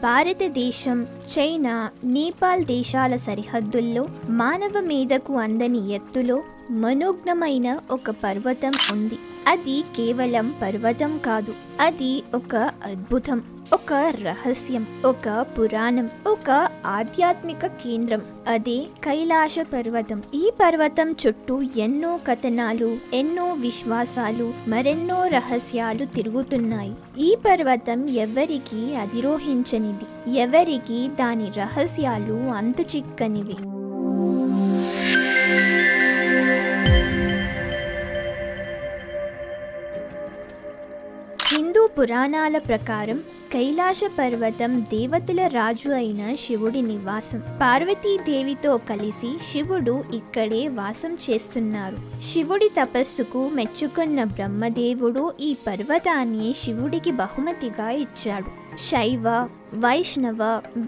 భారతదేశం, చైనా, నేపాల్ దేశాల సరిహద్దుల్లో మానవ మేధకు అందని ఎత్తులో మనోజ్ఞమైన ఒక పర్వతం ఉంది. అది కేవలం పర్వతం కాదు, అది ఒక అద్భుతం, ఒక రహస్యం, ఒక పురాణం, ఒక ఆధ్యాత్మిక కేంద్రం. అదే కైలాస పర్వతం. ఈ పర్వతం చుట్టూ ఎన్నో కథనాలు, ఎన్నో విశ్వాసాలు, మరెన్నో రహస్యాలు తిరుగుతున్నాయి. ఈ పర్వతం ఎవరికీ అధిరోహించనిది, ఎవరికీ దాని రహస్యాలు అంతుచిక్కనివి. హిందూ పురాణాల ప్రకారం కైలాస పర్వతం దేవతల రాజు అయిన శివుడి నివాసం. పార్వతీదేవితో కలిసి శివుడు ఇక్కడే వాసం చేస్తున్నారు. శివుడి తపస్సుకు మెచ్చుకున్న బ్రహ్మదేవుడు ఈ పర్వతాన్ని శివుడికి బహుమతిగా ఇచ్చాడు. శైవ, వైష్ణవ,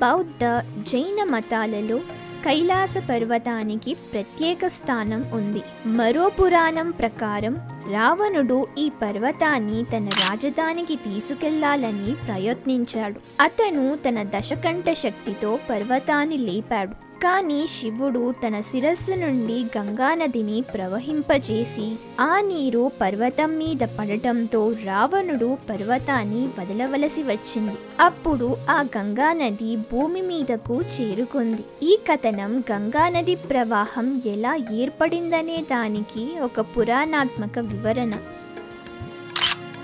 బౌద్ధ, జైన మతాలలో కైలాస పర్వతానికి ప్రత్యేక స్థానం ఉంది. మరో పురాణం ప్రకారం రావణుడు ఈ పర్వతాన్ని తన రాజధానికి తీసుకెళ్లాలని ప్రయత్నించాడు. అతను తన దశకంఠ శక్తితో పర్వతాన్ని లేపాడు. కానీ శివుడు తన శిరస్సు నుండి గంగానదిని ప్రవహింపజేసి ఆ నీరు పర్వతం మీద పడటంతో రావణుడు పర్వతాన్ని వదలవలసి వచ్చింది. అప్పుడు ఆ గంగానది భూమి మీదకు చేరుకుంది. ఈ కథనం గంగానది ప్రవాహం ఎలా ఏర్పడిందనే దానికి ఒక పురాణాత్మక వివరణ.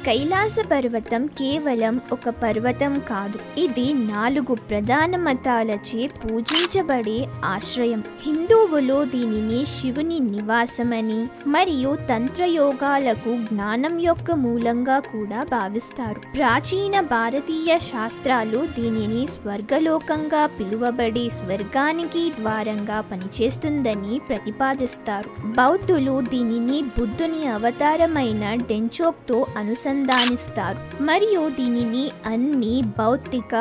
కైలాస పర్వతం కేవలం ఒక పర్వతం కాదు, ఇది 4 ప్రధాన మతాలచే పూజించబడే ఆశ్రయం. హిందువులు దీనిని శివుని నివాసమని మరియు తంత్రయోగాలకు జ్ఞానం యొక్క మూలంగా కూడా భావిస్తారు. ప్రాచీన భారతీయ శాస్త్రాలు దీనిని స్వర్గలోకంగా పిలువబడే స్వర్గానికి ద్వారంగా పనిచేస్తుందని ప్రతిపాదిస్తారు. బౌద్ధులు దీనిని బుద్ధుని అవతారమైన డెంచోక్తో అనుసంధానిస్తారు మరియు దీనిని అన్ని భౌతిక,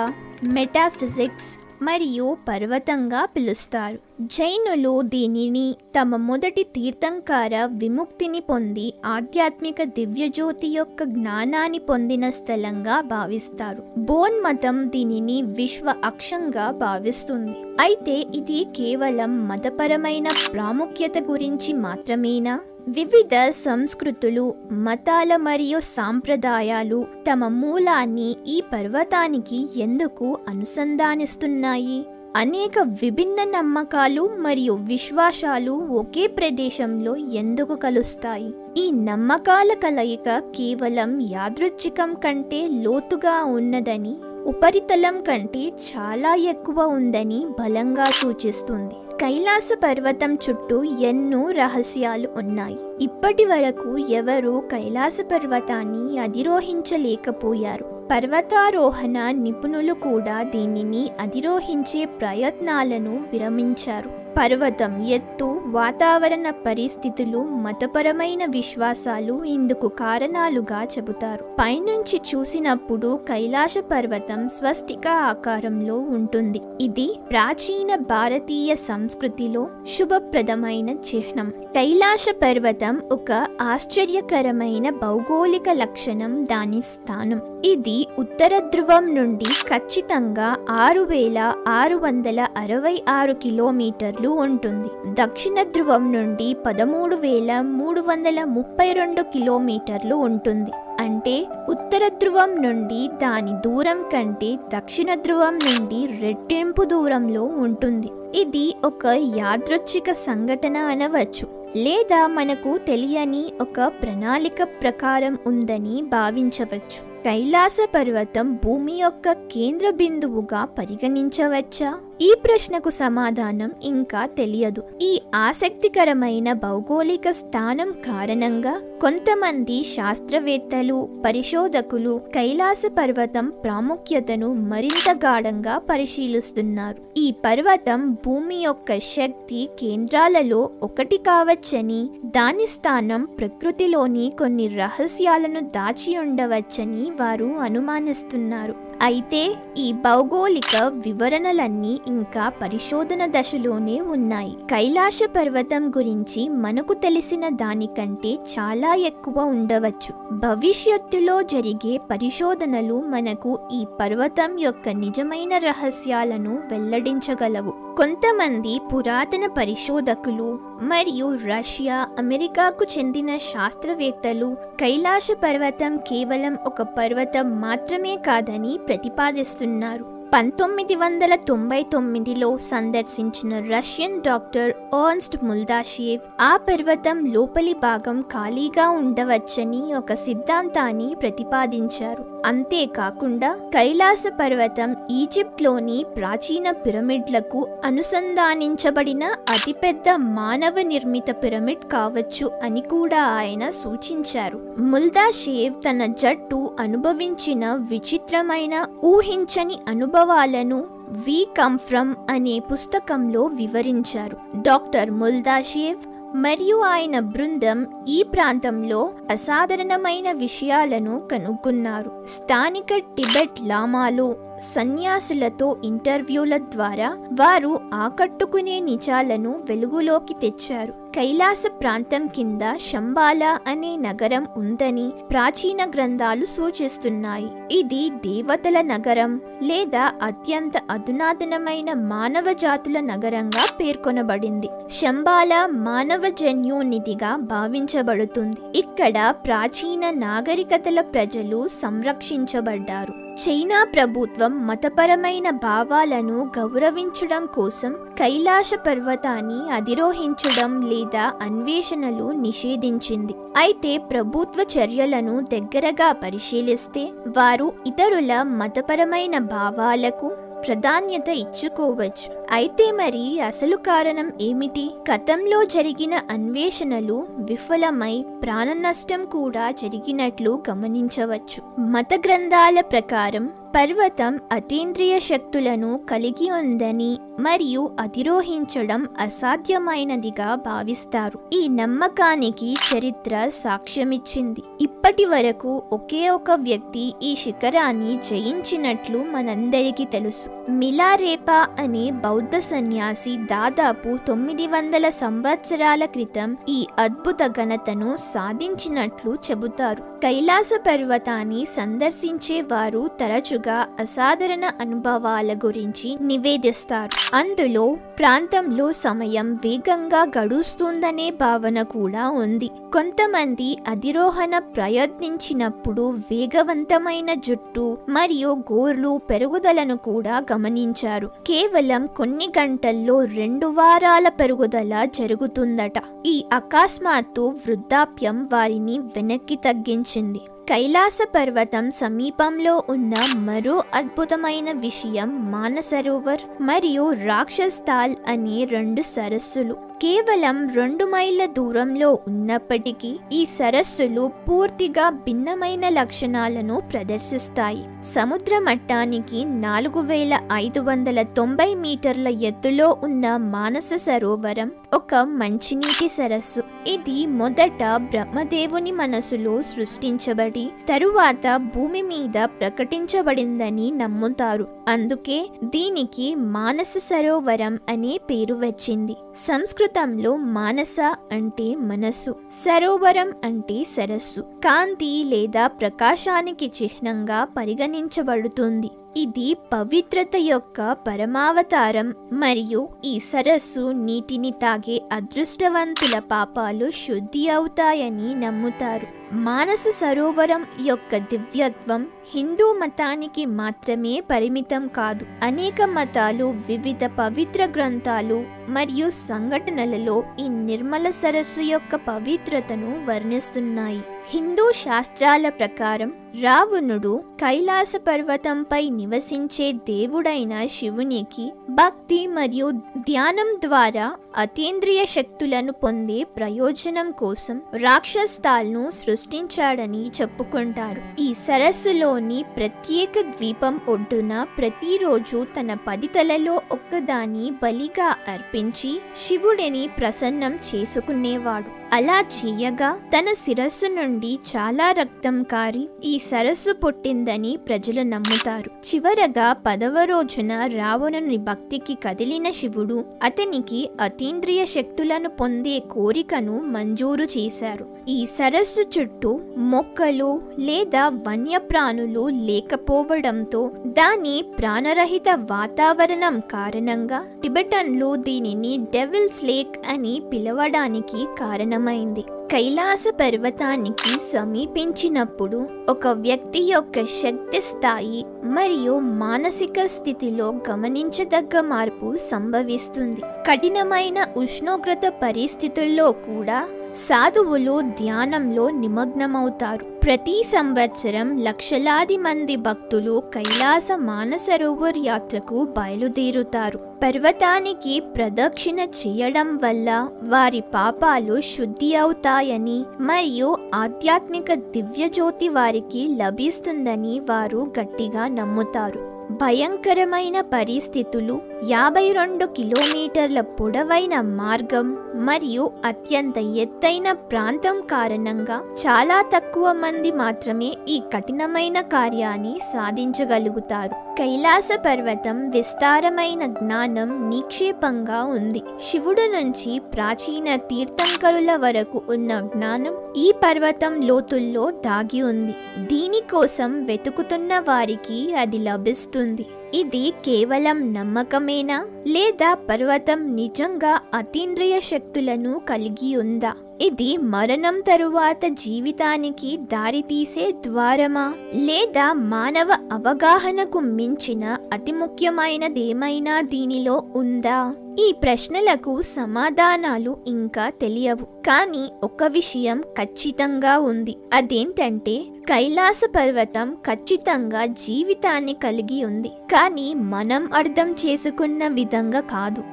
మెటాఫిజిక్స్ మరియు పర్వతంగా పిలుస్తారు. జైనులు దీనిని తమ మొదటి తీర్థంకార విముక్తిని పొంది ఆధ్యాత్మిక దివ్యజ్యోతి యొక్క జ్ఞానాన్ని పొందిన స్థలంగా భావిస్తారు. బోన్ మతం దీనిని విశ్వ అక్షంగా భావిస్తుంది. అయితే ఇది కేవలం మతపరమైన ప్రాముఖ్యత గురించి మాత్రమేనా? వివిధ సంస్కృతులు, మతాల మరియు సాంప్రదాయాలు తమ మూలాన్ని ఈ పర్వతానికి ఎందుకు అనుసంధానిస్తున్నాయి? అనేక విభిన్న నమ్మకాలు మరియు విశ్వాసాలు ఒకే ప్రదేశంలో ఎందుకు కలుస్తాయి? ఈ నమ్మకాల కలయిక కేవలం యాదృచ్ఛికం కంటే లోతుగా ఉన్నదని, ఉపరితలం కంటే చాలా ఎక్కువ ఉందని బలంగా సూచిస్తుంది. కైలాస పర్వతం చుట్టూ ఎన్నో రహస్యాలు ఉన్నాయి. ఇప్పటి వరకు ఎవరూ కైలాస పర్వతాన్ని అధిరోహించలేకపోయారు. పర్వతారోహణ నిపుణులు కూడా దీనిని అధిరోహించే ప్రయత్నాలను విరమించారు. పర్వతం ఎత్తు, వాతావరణ పరిస్థితులు, మతపరమైన విశ్వాసాలు ఇందుకు కారణాలుగా చెబుతారు. పైనుంచి చూసినప్పుడు కైలాస పర్వతం స్వస్తిక ఆకారంలో ఉంటుంది. ఇది ప్రాచీన భారతీయ సంస్కృతిలో శుభప్రదమైన చిహ్నం. కైలాస పర్వతం ఒక ఆశ్చర్యకరమైన భౌగోళిక లక్షణం దాని స్థానం. ఇది ఉత్తర ధ్రువం నుండి ఖచ్చితంగా 6666 కిలోమీటర్లు ఉంటుంది. దక్షిణ ధ్రువం నుండి 13332 కిలోమీటర్లు ఉంటుంది. అంటే ఉత్తర ధ్రువం నుండి దాని దూరం కంటే దక్షిణ ధ్రువం నుండి రెట్టింపు దూరంలో ఉంటుంది. ఇది ఒక యాదృచ్ఛిక సంఘటన అనవచ్చు, లేదా మనకు తెలియని ఒక ప్రణాళిక ప్రకారం ఉందని భావించవచ్చు. కైలాస పర్వతం భూమి యొక్క కేంద్ర బిందువుగా పరిగణించవచ్చా? ఈ ప్రశ్నకు సమాధానం ఇంకా తెలియదు. ఈ ఆసక్తికరమైన భౌగోళిక స్థానం కారణంగా కొంతమంది శాస్త్రవేత్తలు, పరిశోధకులు కైలాస పర్వతం ప్రాముఖ్యతను మరింత గాఢంగా పరిశీలిస్తున్నారు. ఈ పర్వతం భూమి యొక్క శక్తి కేంద్రాలలో ఒకటి కావచ్చని, దాని స్థానం ప్రకృతిలోని కొన్ని రహస్యాలను దాచి ఉండవచ్చని వారు అనుమానిస్తున్నారు. అయితే ఈ భౌగోళిక వివరణలన్నీ ఇంకా పరిశోధన దశలోనే ఉన్నాయి. కైలాస పర్వతం గురించి మనకు తెలిసిన దానికంటే చాలా ఎక్కువ ఉండవచ్చు. భవిష్యత్తులో జరిగే పరిశోధనలు మనకు ఈ పర్వతం యొక్క నిజమైన రహస్యాలను వెల్లడించగలవు. కొంతమంది పురాతన పరిశోధకులు మరియు రష్యా, అమెరికాకు చెందిన శాస్త్రవేత్తలు కైలాస పర్వతం కేవలం ఒక పర్వతం మాత్రమే కాదని ప్రతిపాదిస్తున్నారు. 1999లో సందర్శించిన రష్యన్ డాక్టర్ ఎర్నస్ట్ ముల్దాషేవ్ ఆ పర్వతం లోపలి భాగం ఖాళీగా ఉండవచ్చని ఒక సిద్ధాంతాన్ని ప్రతిపాదించారు. అంతేకాకుండా కైలాస పర్వతం ఈజిప్ట్లోని ప్రాచీన పిరమిడ్లకు అనుసంధానించబడిన అతిపెద్ద మానవ నిర్మిత పిరమిడ్ కావచ్చు అని కూడా ఆయన సూచించారు. ముల్దాషేవ్ తన జట్టు అనుభవించిన విచిత్రమైన ఊహించని అనుభవాలను వి కమ్ ఫ్రమ్ అనే పుస్తకంలో వివరించారు. డాక్టర్ ముల్దాషేవ్ మరియు ఆయన బృందం ఈ ప్రాంతంలో అసాధారణమైన విషయాలను కనుగొన్నారు. స్థానిక టిబెట్ లామాలు, సన్యాసులతో ఇంటర్వ్యూల ద్వారా వారు ఆకట్టుకునే నిజాలను వెలుగులోకి తెచ్చారు. కైలాస ప్రాంతం కింద శంబాలా అనే నగరం ఉందని ప్రాచీన గ్రంథాలు సూచిస్తున్నాయి. ఇది దేవతల నగరం లేదా అత్యంత అధునాతనమైన మానవ జాతుల నగరంగా పేర్కొనబడింది. శంబాలా మానవ జన్యోనిధిగా భావించబడుతుంది. ఇక్కడ ప్రాచీన నాగరికతల ప్రజలు సంరక్షించబడ్డారు. చైనా ప్రభుత్వం మతపరమైన భావాలను గౌరవించడం కోసం కైలాస పర్వతాన్ని అధిరోహించడం లేదా అన్వేషణలు నిషేధించింది. అయితే ప్రభుత్వ చర్యలను దగ్గరగా పరిశీలిస్తే వారు ఇతరుల మతపరమైన భావాలకు ప్రాధాన్యత ఇచ్చుకోవచ్చు. అయితే మరి అసలు కారణం ఏమిటి? గతంలో జరిగిన అన్వేషణలు విఫలమై ప్రాణ నష్టం కూడా జరిగినట్లు గమనించవచ్చు. మత గ్రంథాల ప్రకారం పర్వతం అతీంద్రియ శక్తులను కలిగి ఉందని మరియు అధిరోహించడం అసాధ్యమైనదిగా భావిస్తారు. ఈ నమ్మకానికి చరిత్ర సాక్ష్యమిచ్చింది. ఇప్పటి వరకు ఒకే ఒక వ్యక్తి ఈ శిఖరాన్ని జయించినట్లు మనందరికీ తెలుసు. మిలారేపా అనే బౌద్ధ సన్యాసి దాదాపు 900 సంవత్సరాల క్రితం ఈ అద్భుత ఘనతను సాధించినట్లు చెబుతారు. కైలాస పర్వతాన్ని సందర్శించే వారు తరచుగా అసాధారణ అనుభవాల గురించి నివేదిస్తారు. అందులో ప్రాంతంలో సమయం వేగంగా గడుస్తుందనే భావన కూడా ఉంది. కొంతమంది అధిరోహణ ప్రయత్నించినప్పుడు వేగవంతమైన జుట్టు మరియు గోర్లు పెరుగుదలను కూడా గమనించారు. కేవలం కొన్ని గంటల్లో 2 వారాల పెరుగుదల జరుగుతుందట. ఈ అకస్మాత్తు వృద్ధాప్యం వారిని వెనక్కి తగ్గించింది. కైలాస పర్వతం సమీపంలో ఉన్న మరో అద్భుతమైన విషయం మానసరోవర్ మరియు రాక్షస్ తాల్ అనే 2 సరస్సులు. కేవలం 2 మైళ్ళ దూరంలో ఉన్నప్పటికీ ఈ సరస్సులు పూర్తిగా భిన్నమైన లక్షణాలను ప్రదర్శిస్తాయి. సముద్ర మట్టానికి 4590 మీటర్ల ఎత్తులో ఉన్న మానస సరోవరం ఒక మంచినీటి సరస్సు. ఇది మొదట బ్రహ్మదేవుని మనసులో సృష్టించబడి తరువాత భూమి మీద ప్రకటించబడిందని నమ్ముతారు. అందుకే దీనికి మానస సరోవరం అనే పేరు వచ్చింది. సంస్కృతంలో మానస అంటే మనసు, సరోవరం అంటే సరస్సు. కాంతి లేదా ప్రకాశానికి చిహ్నంగా పరిగణించబడుతుంది. ఇది పవిత్రత యొక్క పరమావతారం మరియు ఈ సరస్సు నీటిని తాగే అదృష్టవంతుల పాపాలు శుద్ధి అవుతాయని నమ్ముతారు. మానస సరోవరం యొక్క దివ్యత్వం హిందూ మతానికి మాత్రమే పరిమితం కాదు. అనేక మతాలు వివిధ పవిత్ర గ్రంథాలు మరియు సంఘటనలలో ఈ నిర్మల సరస్సు యొక్క పవిత్రతను వర్ణిస్తున్నాయి. హిందూ శాస్త్రాల ప్రకారం రావణుడు కైలాస పర్వతంపై నివసించే దేవుడైన శివునికి భక్తి మరియు ధ్యానం ద్వారా అతీంద్రియ శక్తులను పొందే ప్రయోజనం కోసం రాక్షస్ తాల్ను సృష్టించాడని చెప్పుకుంటారు. ఈ సరస్సులోని ప్రత్యేక ద్వీపం ఒడ్డున ప్రతిరోజు తన 10 తలలో ఒక్కదాన్ని బలిగా అర్పించి శివుడిని ప్రసన్నం చేసుకునేవాడు. అలా చేయగా తన శిరస్సు నుండి చాలా రక్తం కారి ఈ సరస్సు పుట్టిందని ప్రజలు నమ్ముతారు. చివరగా 10వ రోజున రావణుని భక్తికి కదిలిన శివుడు అతనికి అతీంద్రియ శక్తులను పొందే కోరికను మంజూరు చేశారు. ఈ సరస్సు చుట్టూ మొక్కలు లేదా వన్యప్రాణులు లేకపోవడంతో దాని ప్రాణరహిత వాతావరణం కారణంగా టిబెటన్లు దీనిని డెవిల్స్ లేక్ అని పిలవడానికి కారణమైంది. కైలాస పర్వతానికి సమీపించినప్పుడు ఒక వ్యక్తి యొక్క శక్తి స్థాయి మరియు మానసిక స్థితిలో గమనించదగ్గ మార్పు సంభవిస్తుంది. కఠినమైన ఉష్ణోగ్రత పరిస్థితుల్లో కూడా సాధువులు ధ్యానంలో నిమగ్నమవుతారు. ప్రతి సంవత్సరం లక్షలాది మంది భక్తులు కైలాస మానసరోవర్ యాత్రకు బయలుదేరుతారు. పర్వతానికి ప్రదక్షిణ చేయడం వల్ల వారి పాపాలు శుద్ధి అవుతాయని మరియు ఆధ్యాత్మిక దివ్యజ్యోతి వారికి లభిస్తుందని వారు గట్టిగా నమ్ముతారు. భయంకరమైన పరిస్థితులు, 52 కిలోమీటర్ల పొడవైన మార్గం మరియు అత్యంత ఎత్తైన ప్రాంతం కారణంగా చాలా తక్కువ మంది మాత్రమే ఈ కఠినమైన కార్యాన్ని సాధించగలుగుతారు. కైలాస పర్వతం విస్తారమైన జ్ఞానం నిక్షేపంగా ఉంది. శివుడు నుంచి ప్రాచీన తీర్థంకరుల వరకు ఉన్న జ్ఞానం ఈ పర్వతం లోతుల్లో దాగి ఉంది. దీనికోసం వెతుకుతున్న వారికి అది లభిస్తుంది. ఇది కేవలం నమ్మకమేనా లేదా పర్వతం నిజంగా అతీంద్రియ శక్తులను కలిగి ఉందా? ఇది మరణం తరువాత జీవితానికి దారితీసే ద్వారమా లేదా మానవ అవగాహనకు మించిన అతి ముఖ్యమైనదేమైనా దీనిలో ఉందా? ఈ ప్రశ్నలకు సమాధానాలు ఇంకా తెలియవు. కానీ ఒక విషయం ఖచ్చితంగా ఉంది. అదేంటంటే కైలాస పర్వతం ఖచ్చితంగా జీవితాన్ని కలిగి ఉంది, కానీ మనం అర్థం చేసుకున్న విధంగా కాదు.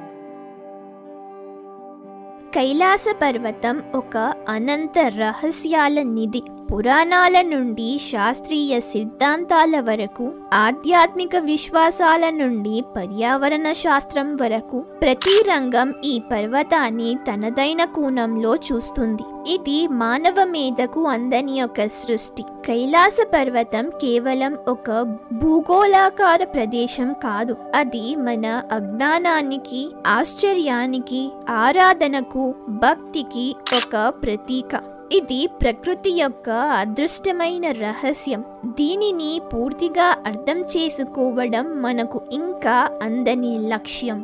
కైలాస పర్వతం ఒక అనంత రహస్యాల నిధి. పురాణాల నుండి శాస్త్రీయ సిద్ధాంతాల వరకు, ఆధ్యాత్మిక విశ్వాసాల నుండి పర్యావరణ శాస్త్రం వరకు ప్రతి రంగం ఈ పర్వతాన్ని తనదైన కోణంలో చూస్తుంది. ఇది మానవ మేధకు అందని ఒక సృష్టి. కైలాస పర్వతం కేవలం ఒక భూగోళాకార ప్రదేశం కాదు. అది మన అజ్ఞానానికి, ఆశ్చర్యానికి, ఆరాధనకు, భక్తికి ఒక ప్రతీక. ఇది ప్రకృతి యొక్క అదృష్టమైన రహస్యం. దీనిని పూర్తిగా అర్థం చేసుకోవడం మనకు ఇంకా అందని లక్ష్యం.